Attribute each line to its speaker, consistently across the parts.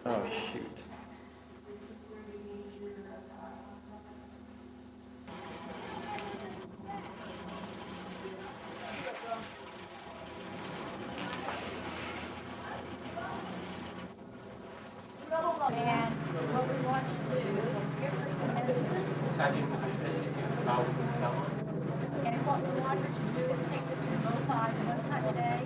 Speaker 1: Oh, shoot.
Speaker 2: And what we want to do is give her some medicine. And what we want her to do is take the 2 both eyes 1 time a day.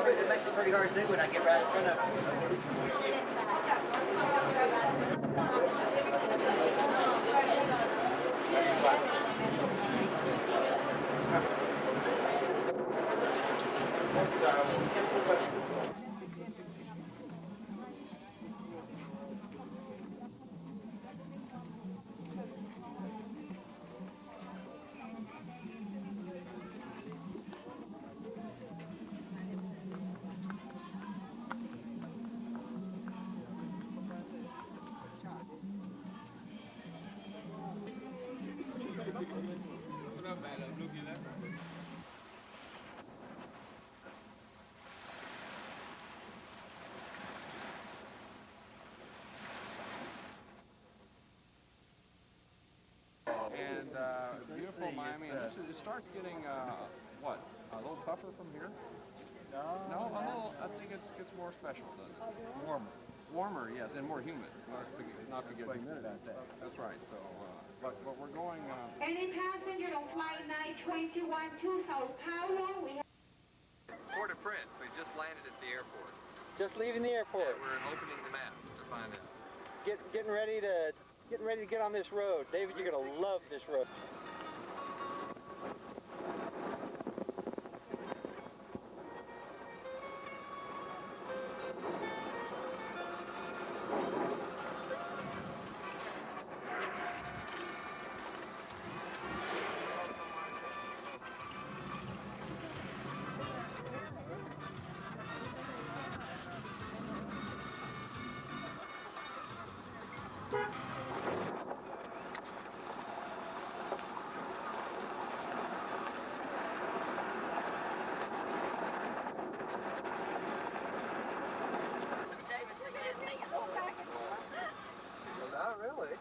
Speaker 3: It makes it pretty hard to do when I get right in front of
Speaker 4: And beautiful Miami, and it starts getting, what, a little tougher from here? No, a little, I think it gets more special, doesn't it? Warmer. Warmer, yes, and more humid. Not to get humidity. That's right, so, but we're going...
Speaker 5: Any passenger on flight 921 to Sao Paulo, we have...
Speaker 6: Port-au-Prince, we just landed at the airport.
Speaker 1: Just leaving the airport.
Speaker 6: Yeah, we're opening the map to find out.
Speaker 1: Getting ready to get on this road. David, you're gonna love this road.
Speaker 6: Not really.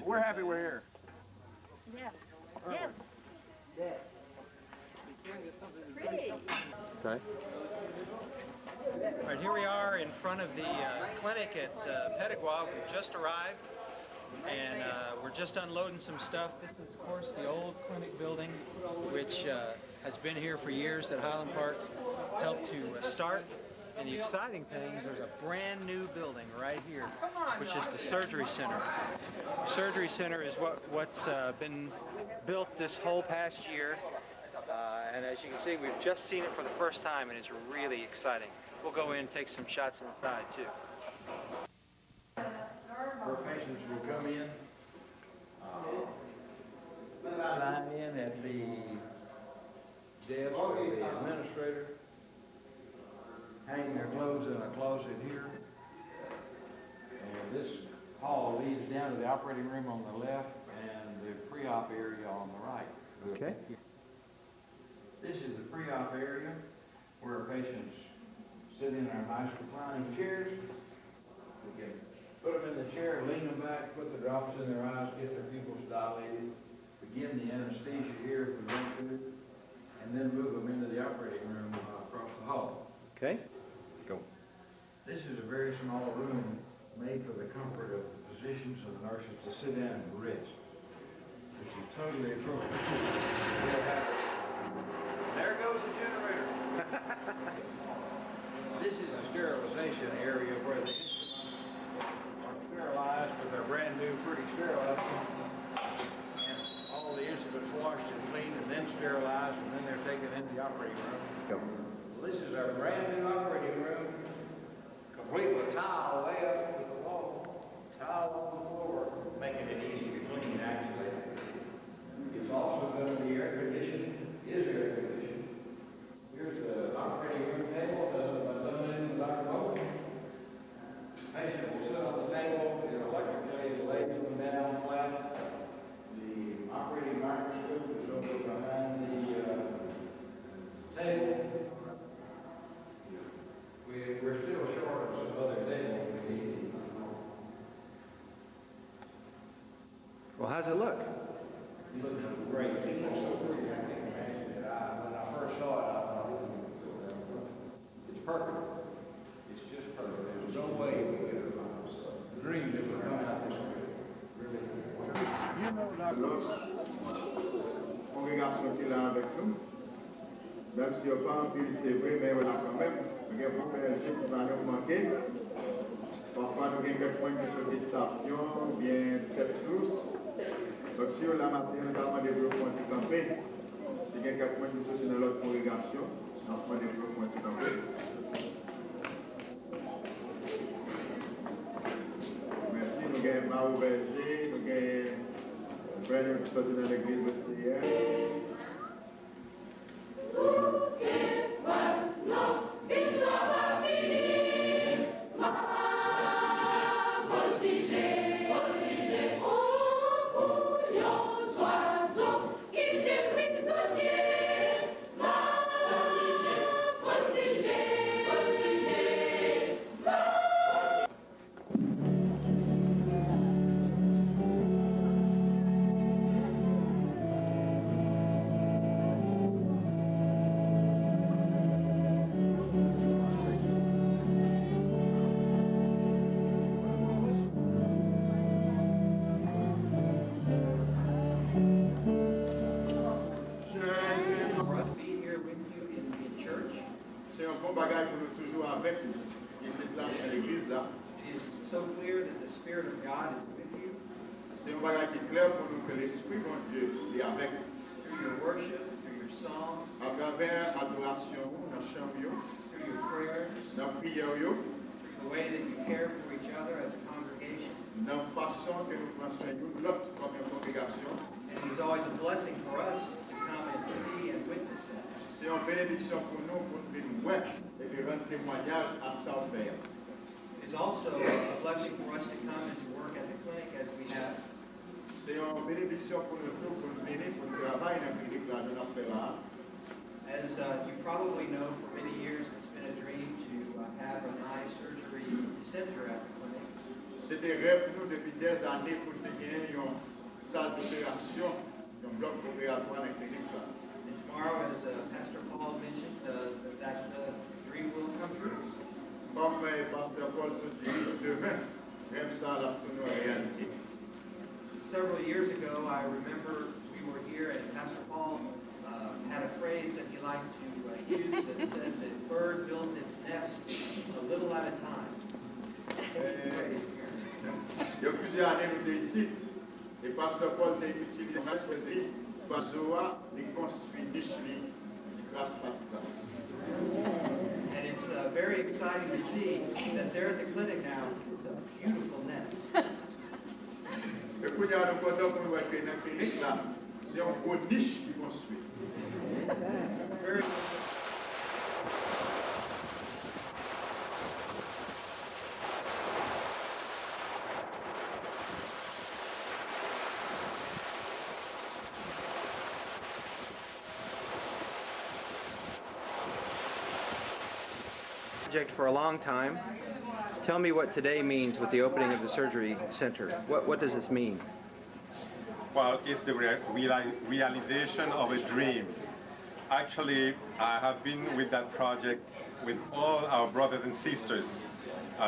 Speaker 4: We're happy we're here.
Speaker 2: Yes. Yes. Pretty.
Speaker 1: Okay.
Speaker 7: All right, here we are in front of the clinic at Petit Guave. We've just arrived, and we're just unloading some stuff. This is, of course, the old clinic building, which has been here for years that Highland Park helped to start. And the exciting thing is there's a brand new building right here, which is the surgery center. The surgery center is what's been built this whole past year. And as you can see, we've just seen it for the first time, and it's really exciting. We'll go in and take some shots inside, too.
Speaker 8: Where patients will come in, sign in at the desk of the administrator, hang their clothes in a closet here, and this hall leads down to the operating room on the left and the pre-op area on the right.
Speaker 1: Okay.
Speaker 8: This is the pre-op area where our patients sit in our nice reclining chairs. We can put them in the chair, lean them back, put the drops in their eyes, get their pupils dilated, begin the anesthesia here if we want to, and then move them into the operating room across the hall.
Speaker 1: Okay. Go.
Speaker 8: This is a very small room made for the comfort of the physicians and the nurses to sit down and rest. totally appropriate. There goes the generator. This is the sterilization area where the instruments are sterilized with their brand new, pretty sterilized. And all the instruments washed and cleaned and then sterilized, and then they're taken into the operating room. This is our brand new operating room, complete with tile way up to the wall, tile on the floor, making it easy to clean actually. It's also going to be air conditioned, is air conditioned. Here's the operating room table, done in Dr. Bolton. Patient will sit on the table, the electrically laid them down flat. The operating microscope is over behind the table. We're still short of some other tables we need.
Speaker 7: Well, how's it look?
Speaker 8: It looks great. It looks so pretty. I can't imagine it. When I first saw it, I thought it's perfect. It's just perfect. There's no way we could have dreamed it would come out this way. Really. You know, Douglas.
Speaker 9: Congrégation qui est là avec nous, même si on n'a pas pu c'est vrai, mais on a quand même, il y a beaucoup de gens qui vont nous manquer. Parfois, nous avons quelques points qui sont des stations, bien peut-être tous. Donc, si on l'a matin, notamment des groupes anti-campés, si il y a quelques points qui sont dans l'autre congrégation, on prend des groupes anti-campés. Merci, nous avons Mario Berger, nous avons Brenner qui sont dans l'église de hier.
Speaker 3: It is so clear that the Spirit of God is with you.
Speaker 9: C'est un bagage qui est clair pour nous que l'Esprit de Dieu est avec nous.
Speaker 3: Through your worship, through your song,
Speaker 9: À travers l'adoration, dans le chant,
Speaker 3: through your prayers,
Speaker 9: dans la prière,
Speaker 3: through the way that you care for each other as a congregation.
Speaker 9: dans la façon que nous prenons soin de l'autre comme une congrégation.
Speaker 3: And it is always a blessing for us to come and see and witness that.
Speaker 9: C'est une bénédiction pour nous venir voir et de rendre témoignage à ça faire.
Speaker 3: It is also a blessing for us to come and to work at the clinic as we have.
Speaker 9: C'est une bénédiction pour nous tous pour venir pour travailler dans la clinique là, de notre là.
Speaker 3: As you probably know, for many years it's been a dream to have an eye surgery center at the clinic.
Speaker 9: C'est des rêves pour nous depuis des années pour gagner une salle d'opération, un bloc opératoire dans la clinique ça.
Speaker 3: And tomorrow, as Pastor Paul mentioned, that dream will come true.
Speaker 9: Comme Pasteur Paul se dit demain, même ça l'a tourné en réalité.
Speaker 3: Several years ago, I remember we were here and Pastor Paul had a phrase that he liked to use that said that bird built its nest a little at a time.
Speaker 9: Il y a plusieurs années, nous étions ici, et Pasteur Paul a utilisé le masque de Bazoa, il construit des chemins, il classe par classe.
Speaker 3: And it's very exciting to see that there at the clinic now, it's a beautiful nest.
Speaker 9: Et puis, il y a un côté pour nous être dans la clinique là, c'est un beau niche qui construit.
Speaker 3: Very
Speaker 7: Project for a long time. Tell me what today means with the opening of the surgery center. What does this mean?
Speaker 10: Well, it's the realization of a dream. Actually, I have been with that project with all our brothers and sisters,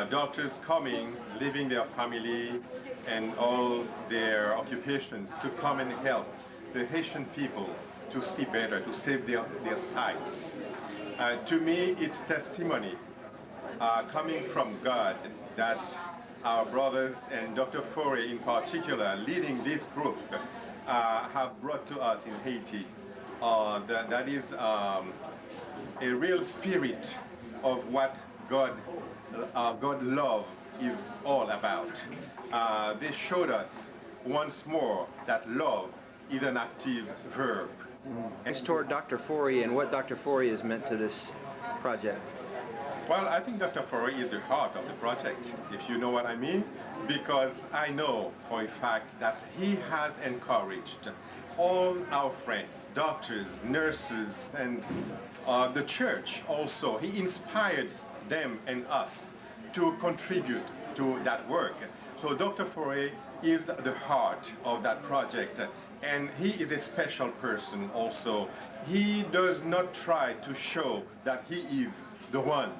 Speaker 10: doctors coming, leaving their family and all their occupations to come and help the Haitian people to see better, to save their sights. To me, it's testimony coming from God that our brothers and Dr. Foree in particular, leading this group, have brought to us in Haiti. That is a real spirit of what God love is all about. They showed us once more that love is an active verb.
Speaker 1: Thanks toward Dr. Foree and what Dr. Foree has meant to this project.
Speaker 10: Well, I think Dr. Foree is the heart of the project, if you know what I mean, because I know for a fact that he has encouraged all our friends, doctors, nurses, and the church also. He inspired them and us to contribute to that work. So Dr. Foree is the heart of that project, and he is a special person also. He does not try to show that he is the one,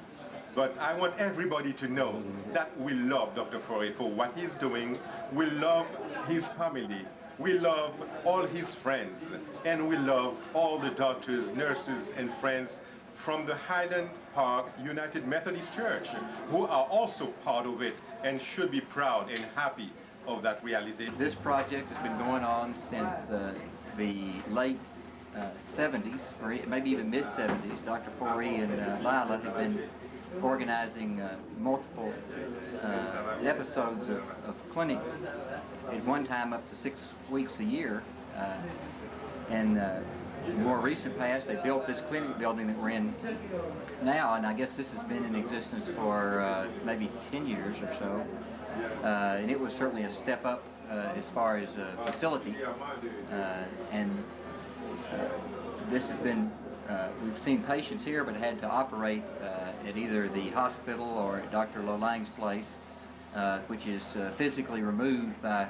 Speaker 10: but I want everybody to know that we love Dr. Foree for what he's doing. We love his family. We love all his friends, and we love all the doctors, nurses, and friends from the Highland Park United Methodist Church, who are also part of it and should be proud and happy of that realization.
Speaker 11: This project has been going on since the late 70s, or maybe even mid-70s. Dr. Foree and Lila have been organizing multiple episodes of clinic, at one time up to 6 weeks a year. In the more recent past, they built this clinic building that we're in now, and I guess this has been in existence for maybe 10 years or so. And it was certainly a step up as far as facility. This has been, we've seen patients here, but had to operate at either the hospital or at Dr. Lolang's place, which is physically removed by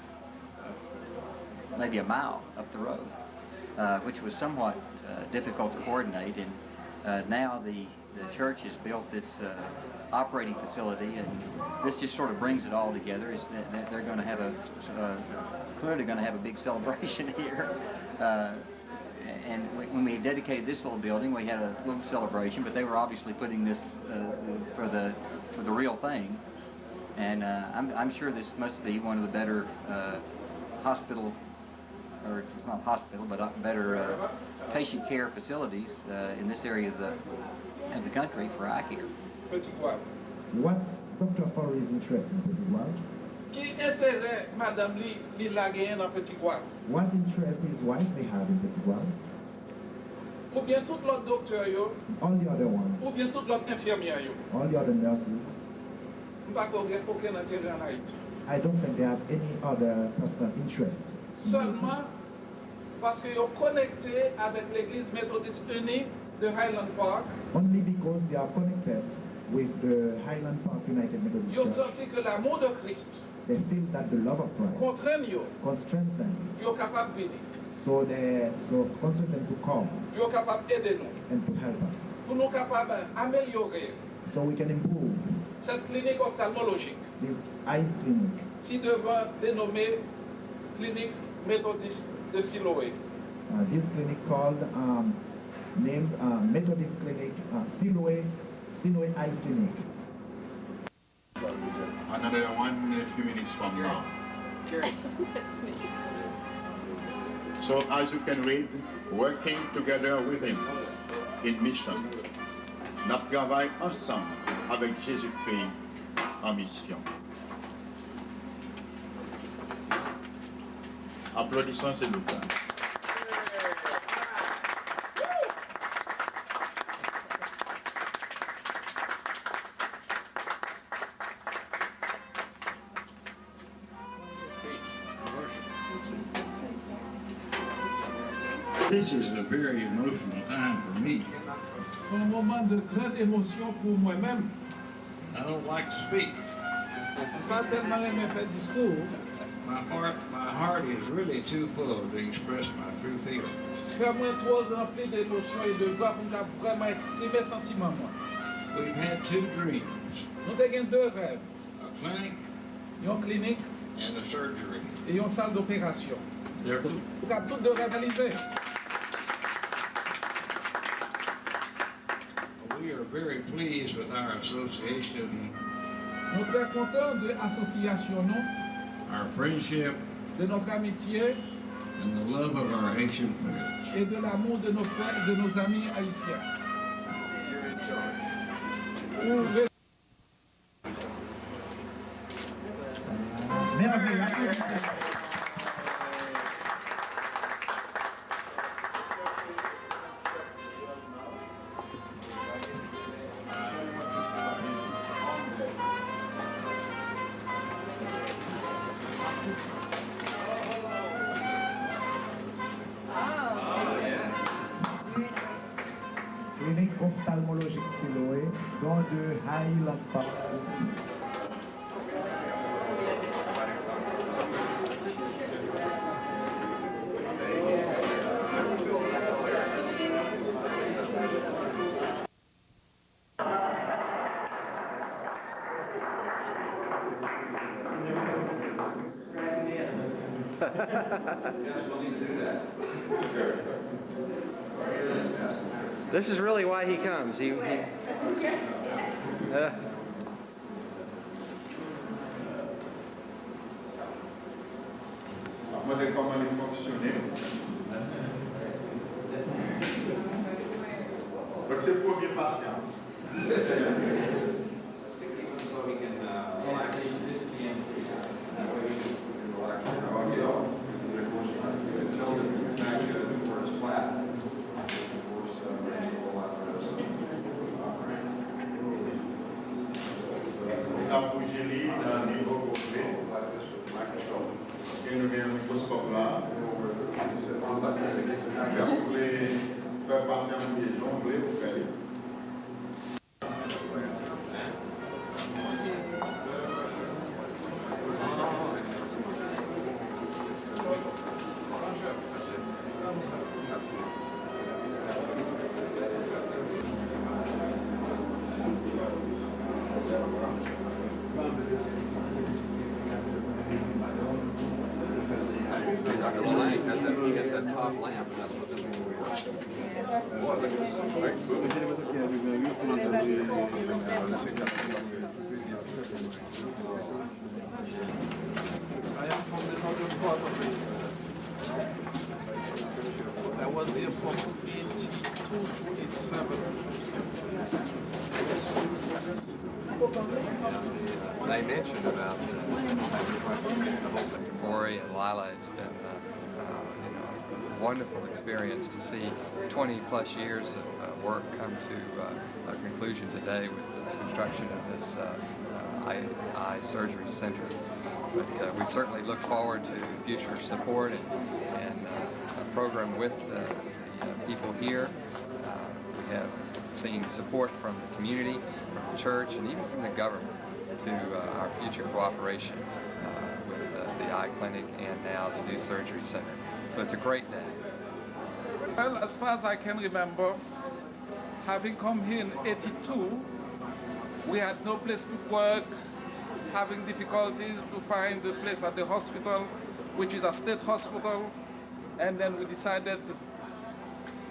Speaker 11: maybe a mile up the road, which was somewhat difficult to coordinate. And now the church has built this operating facility, and this just sort of brings it all together. They're going to have clearly going to have a big celebration here. And when we dedicated this little building, we had a little celebration, but they were obviously putting this for the real thing. And I'm sure this must be one of the better hospital, or it's not hospital, but better patient care facilities in this area of the country for eye care.
Speaker 12: Petit Guave.
Speaker 13: What Dr. Foree is interested in Petit Guave?
Speaker 12: Quel intérêt Madame li la gagne dans Petit Guave?
Speaker 13: What interest his wife may have in Petit Guave?
Speaker 12: Ou bien tout l'autre docteur yo?
Speaker 13: All the other ones.
Speaker 12: Ou bien tout l'autre infirmière yo?
Speaker 13: All the other nurses.
Speaker 12: Pas aucun intérêt en Haïti.
Speaker 13: I don't think they have any other personal interest.
Speaker 12: Seulement parce que yo connecté avec l'église méthodiste unie de Highland Park.
Speaker 13: Only because they are connected with the Highland Park United Methodist
Speaker 12: Yo
Speaker 13: Church.
Speaker 12: senti que l'amour de Christ
Speaker 13: They feel that the love of Christ constrains them.
Speaker 12: Yo capable venir.
Speaker 13: So constrain them to come
Speaker 12: Yo capable aider nous.
Speaker 13: and to help us.
Speaker 12: Pour nous capable améliorer
Speaker 13: So we can improve
Speaker 12: cette clinique ophtalmologique.
Speaker 13: this eyes clinic.
Speaker 12: Si devant dénommée clinique méthodiste de Siloé.
Speaker 13: This clinic called named Methodist Clinic, Siloé Eye Clinic.
Speaker 9: Another 1 few minutes from now. So as you can read, working together with him in mission. Nous travaillons ensemble avec Jésus-Christ en mission. Applaudissons s'il vous plaît.
Speaker 8: This is a very emotional time for me.
Speaker 12: C'est un moment de grande émotion pour moi-même.
Speaker 8: I don't like to speak.
Speaker 12: Pas tellement aimé faire discours.
Speaker 8: My heart is really too full to express my true feelings.
Speaker 12: Fais-moi trop rempli d'émotion et de joie pour me vraiment exprimer sentiment moi.
Speaker 8: We've had 2 dreams.
Speaker 12: Nous avons 2 rêves.
Speaker 8: A clinic
Speaker 12: Une clinique
Speaker 8: and a surgery.
Speaker 12: et une salle d'opération. Tout de rivaliser.
Speaker 14: We are very pleased with our association,
Speaker 12: Nous sommes très contents de l'association,
Speaker 14: our friendship,
Speaker 12: de notre amitié
Speaker 14: and the love of our Haitian friends.
Speaker 12: et de l'amour de nos frères, de nos amis haïtiens.
Speaker 13: Clinique ophtalmologique Siloé, dans de Highland Park.
Speaker 1: This is really why he comes.
Speaker 9: Montrer comment il fonctionnait. Donc c'est le premier patient. Apogélie d'un niveau complet. Et nous avons un microscope là. Et vous pouvez faire passer un peu jongler pour faire.
Speaker 4: Dr. Lang has that top lamp, and that's what this one works. Boy, look at this.
Speaker 12: I am from the northern part of it. I was here from 82 to 87.
Speaker 6: When I mentioned about the whole Ken Foree and Lila, it's been a wonderful experience to see 20 plus years of work come to a conclusion today with the construction of this eye surgery center. But we certainly look forward to future support and a program with the people here. We have seen support from the community, from the church, and even from the government to our future cooperation with the eye clinic and now the new surgery center. So it's a great day.
Speaker 12: Well, as far as I can remember, having come here in 82, we had no place to work, having difficulties to find a place at the hospital, which is a state hospital, and then we decided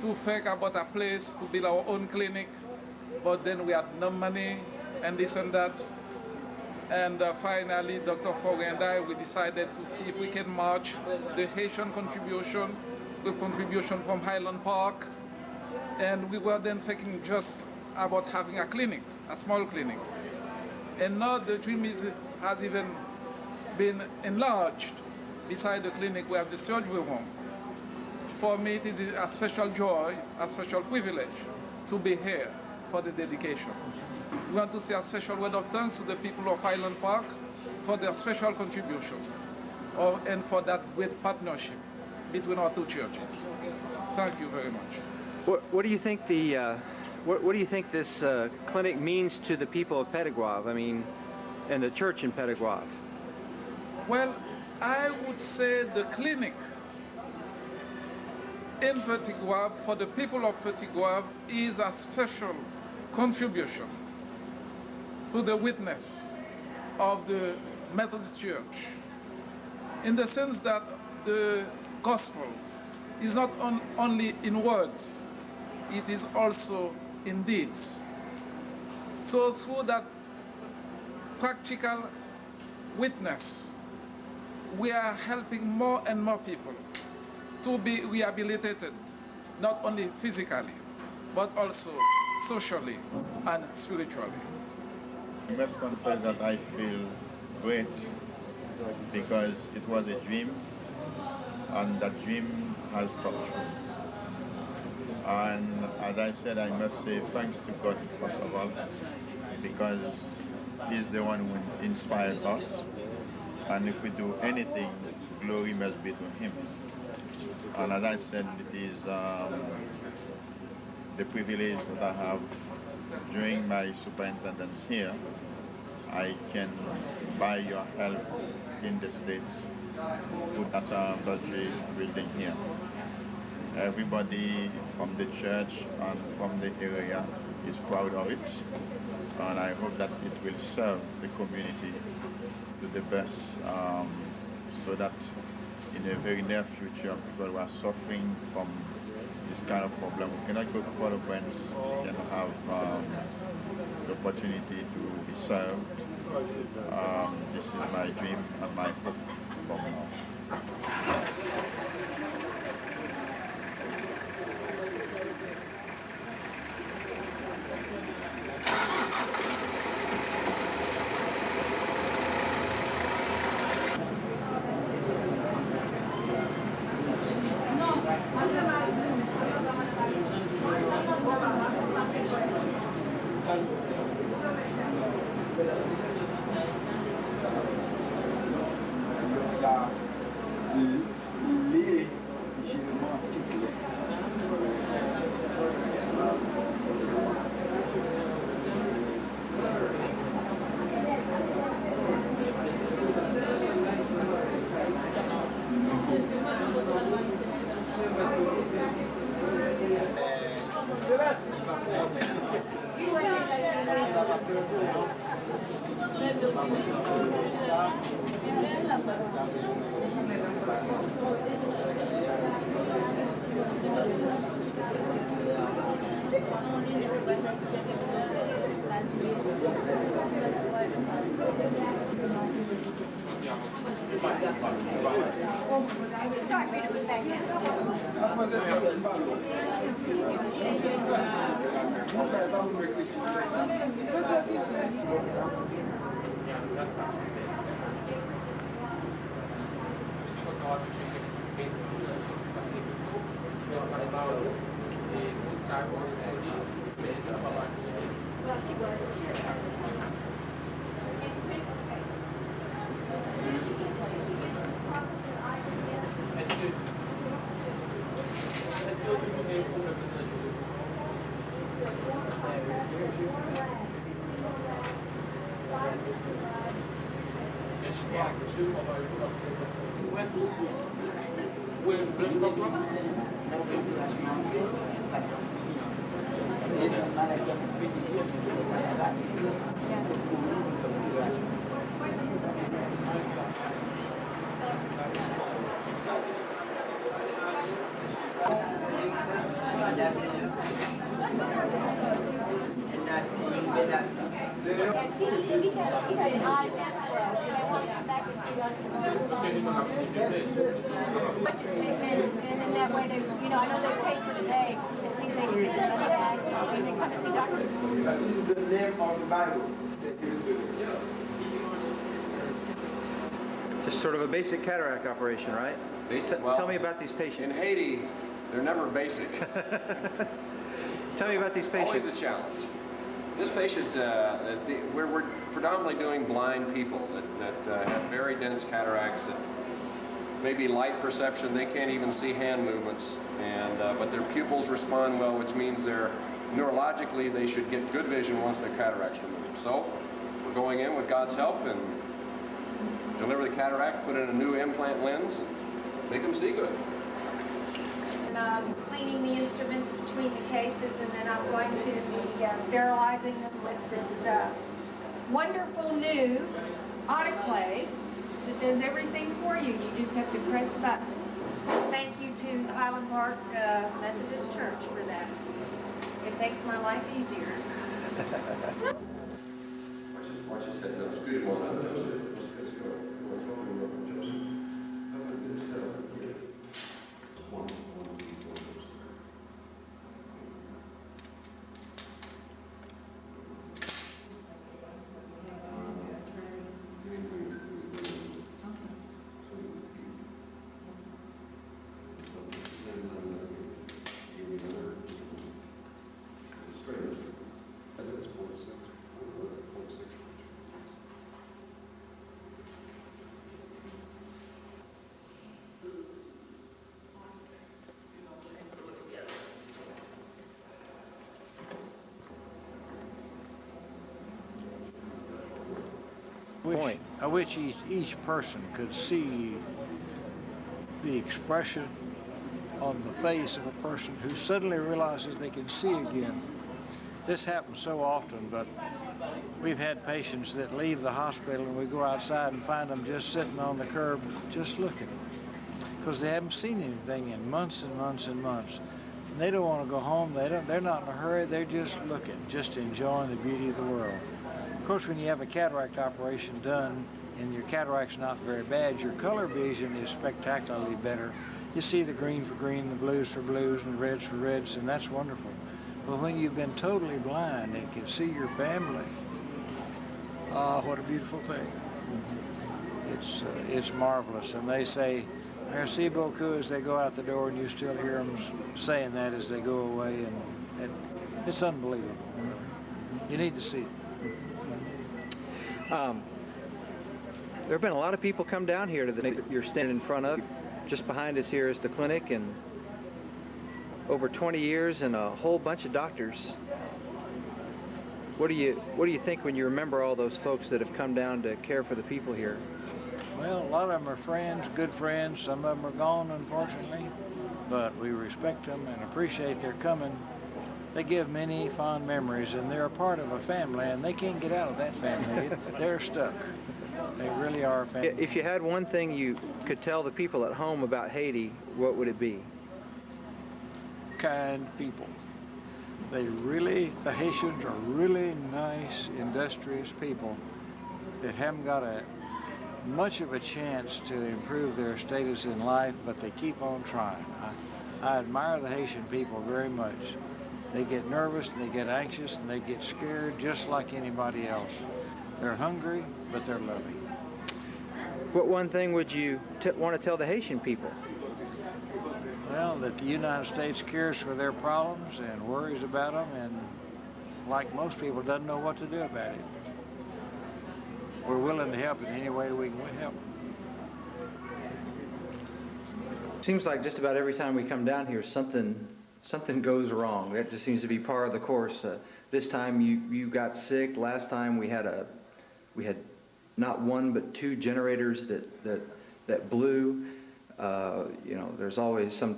Speaker 12: to think about a place to build our own clinic, but then we had no money and this and that. And finally, Dr. Foree and I, we decided to see if we can match the Haitian contribution with contribution from Highland Park. And we were then thinking just about having a clinic, a small clinic. And now the dream has even been enlarged. Beside the clinic, we have the surgery room. For me, it is a special joy, a special privilege to be here for the dedication. We want to say a special word of thanks to the people of Highland Park for their special contribution and for that great partnership between our two churches. Thank you very much.
Speaker 1: What do you think what do you think this clinic means to the people of Petit Guave? I mean, and the church in Petit Guave?
Speaker 12: Well, I would say the clinic in Petit Guave, for the people of Petit Guave, is a special contribution to the witness of the Methodist Church, in the sense that the gospel is not only in words, it is also in deeds. So through that practical witness, we are helping more and more people to be rehabilitated, not only physically, but also socially and spiritually.
Speaker 9: I must confess that I feel great because it was a dream, and that dream has come true. And as I said, I must say thanks to God first of all, because He's the one who inspired us. And if we do anything, glory must be to Him. And as I said, it is the privilege that I have during my superintendence here. I can, by your help in the States, put that military building here. Everybody from the church and from the area is proud of it, and I hope that it will serve the community to the best, so that in the very near future, people who are suffering from this kind of problem who cannot go to Port-au-Prince can have the opportunity to be served. This is my dream and my hope for now.
Speaker 1: Just sort of a basic cataract operation, right?
Speaker 4: Basic?
Speaker 1: Tell me about these patients.
Speaker 4: In Haiti, they're never basic.
Speaker 1: Tell me about these patients.
Speaker 4: Always a challenge. This patient, we're predominantly doing blind people that have very dense cataracts that maybe light perception, they can't even see hand movements, and but their pupils respond well, which means they're neurologically they should get good vision once their cataract's removed. So we're going in with God's help and deliver the cataract, put in a new implant lens, and make them see good.
Speaker 2: Cleaning the instruments between the cases, and then I'm going to be sterilizing them with this wonderful new autoclave that does everything for you. You just have to press buttons. Thank gratitude to the Highland Park Methodist Church for that. It makes my life easier.
Speaker 15: I wish each person could see the expression on the face of a person who suddenly realizes they can see again. This happens so often, but we've had patients that leave the hospital and we go outside and find them just sitting on the curb, just looking, because they haven't seen anything in months and months and months. And they don't want to go home. They're not in a hurry. They're just looking, just enjoying the beauty of the world. Of course, when you have a cataract operation done and your cataract's not very bad, your color vision is spectacularly better. You see the green for green, the blues for blues, and the reds for reds, and that's wonderful. But when you've been totally blind and can see your family, what a beautiful thing. It's marvelous. And they say, merci beaucoup as they go out the door, and you still hear them saying that as they go away, and it's unbelievable. You need to see it.
Speaker 1: There have been a lot of people come down here to the you're standing in front of. Just behind us here is the clinic, and over 20 years and a whole bunch of doctors. What do you think when you remember all those folks that have come down to care for the people here?
Speaker 15: Well, a lot of them are friends, good friends. Some of them are gone, unfortunately, but we respect them and appreciate their coming. They give many fond memories, and they're a part of a family, and they can't get out of that family. They're stuck. They really are a family.
Speaker 1: If you had one thing you could tell the people at home about Haiti, what would it be?
Speaker 15: Kind people. The Haitians are really nice, industrious people that haven't got much of a chance to improve their status in life, but they keep on trying. I admire the Haitian people very much. They get nervous, and they get anxious, and they get scared just like anybody else. They're hungry, but they're loving.
Speaker 1: What one thing would you want to tell the Haitian people?
Speaker 15: Well, that the United States cares for their problems and worries about them, and like most people, doesn't know what to do about it. We're willing to help in any way we can help.
Speaker 1: Seems like just about every time we come down here, something goes wrong. That just seems to be par of the course. This time you got sick. Last time we had not one but two generators that blew. There's always some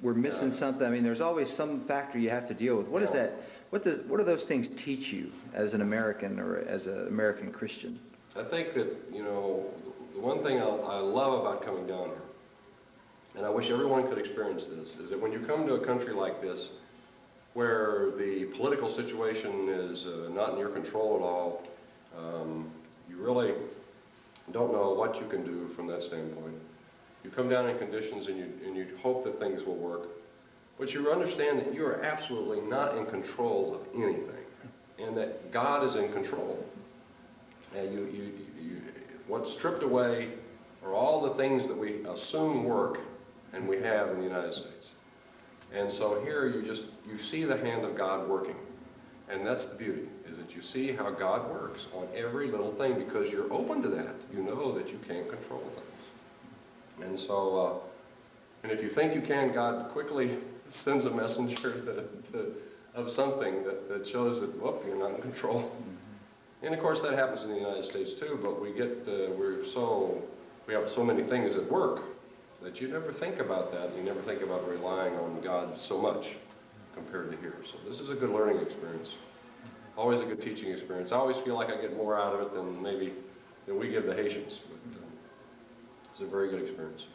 Speaker 1: we're missing something. I mean, there's always some factor you have to deal with. What is that? What do those things teach you as an American or as an American Christian?
Speaker 16: I think that, the one thing I love about coming down here, and I wish everyone could experience this, is that when you come to a country like this, where the political situation is not in your control at all, you really don't know what you can do from that standpoint. You come down in conditions and you hope that things will work, but you understand that you are absolutely not in control of anything, and that God is in control. And what's stripped away are all the things that we assume work and we have in the United States. And so here you see the hand of God working. And that's the beauty, is that you see how God works on every little thing because you're open to that. You know that you can't control things. And so, and if you think you can, God quickly sends a messenger of something that shows that, whoop, you're not in control. Mm-hmm. And of course that happens in the United States too, but we have so many things at work that you never think about that. You never think about relying on God so much compared to here. So this is a good learning experience. Always a good teaching experience. I always feel like I get more out of it than we give the Haitians. But it's a very good experience.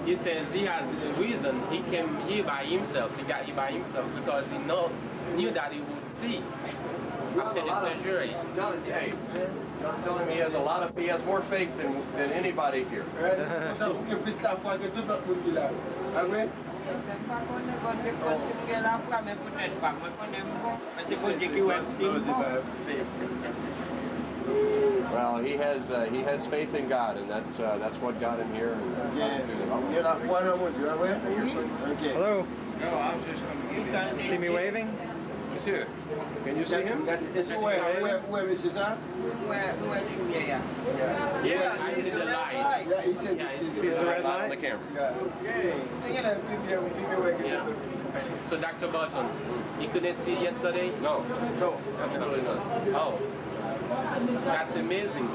Speaker 17: He says he has the reason he came here by himself. He got here by himself because he knew that he would see after the surgery.
Speaker 16: Hey, John telling me he has he has more faith than anybody here. Well, he has faith in God, and that's what got him here.
Speaker 1: Hello.
Speaker 8: No, I was just going to give you.
Speaker 1: See me waving?
Speaker 16: Monsieur, can you see him?
Speaker 8: Where is that?
Speaker 17: Yeah, he's the light.
Speaker 8: Yeah, he said
Speaker 1: He's the red light?
Speaker 16: On the camera.
Speaker 17: Yeah. So Dr. Bolton, you couldn't see yesterday?
Speaker 16: No, absolutely not.
Speaker 17: Oh, that's amazing.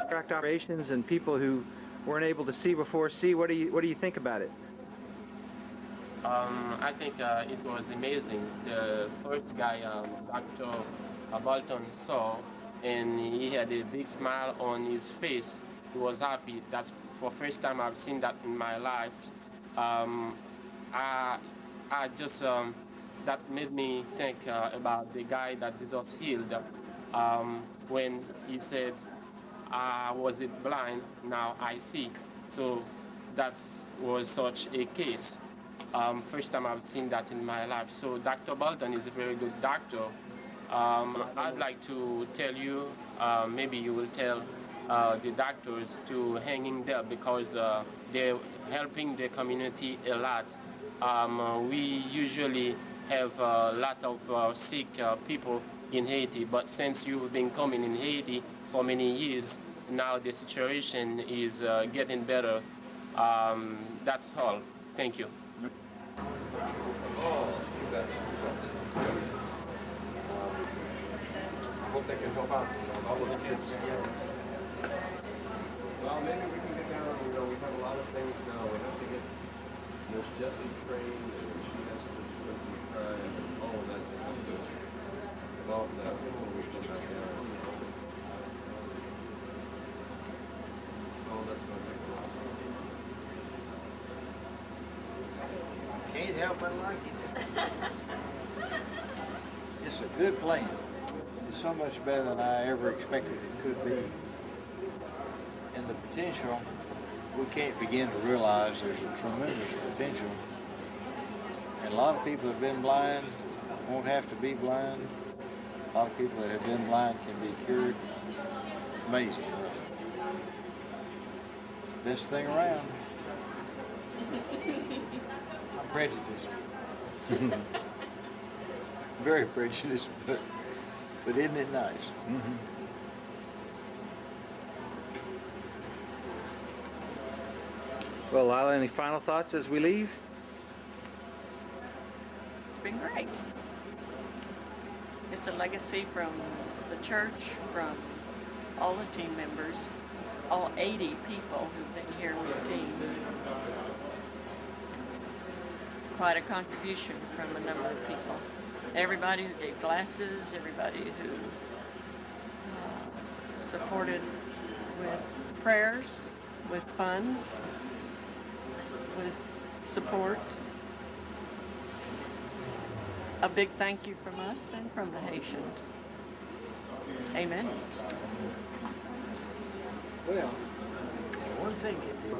Speaker 1: Cataract operations and people who weren't able to see before see. What do you think about it?
Speaker 17: I think it was amazing. The first guy, Dr. Bolton, saw, and he had a big smile on his face. He was happy. That's for the first time I've seen that in my life. I just that made me think about the guy that Jesus healed when he said, "I was blind, now I see." So that was such a case. First time I've seen that in my life. So Dr. Bolton is a very good doctor. I'd like to tell you, maybe you will tell the doctors to hang in there because they're helping the community a lot. We usually have a lot of sick people in Haiti, but since you've been coming in Haiti for many years, now the situation is getting better. That's all. Thank you.
Speaker 16: Oh, you bet. I hope they can help out all of the kids. Well, maybe we can get down, we have a lot of things now. We have to get Nurse Jessie trained, and she has to spend some time, and all of that to have to involve that. We still have to down. So that's going to take a while.
Speaker 15: Can't help but like it. It's a good plan. It's so much better than I ever expected it could be. And the potential, we can't begin to realize there's a tremendous potential. And a lot of people that have been blind won't have to be blind. A lot of people that have been blind can be cured. Amazing. Best thing around. I'm prejudiced. Very prejudiced, but isn't it nice? Mm-hmm.
Speaker 1: Well, Lila, any final thoughts as we leave?
Speaker 18: been great. It's a legacy from the church, from all the team members, all 80 people who've been here with teams. Quite a contribution from a number of people. Everybody who gave glasses, everybody who supported with prayers, with funds, with support. A big thank you from us and from the Haitians. Amen.
Speaker 15: Well, one thing it did.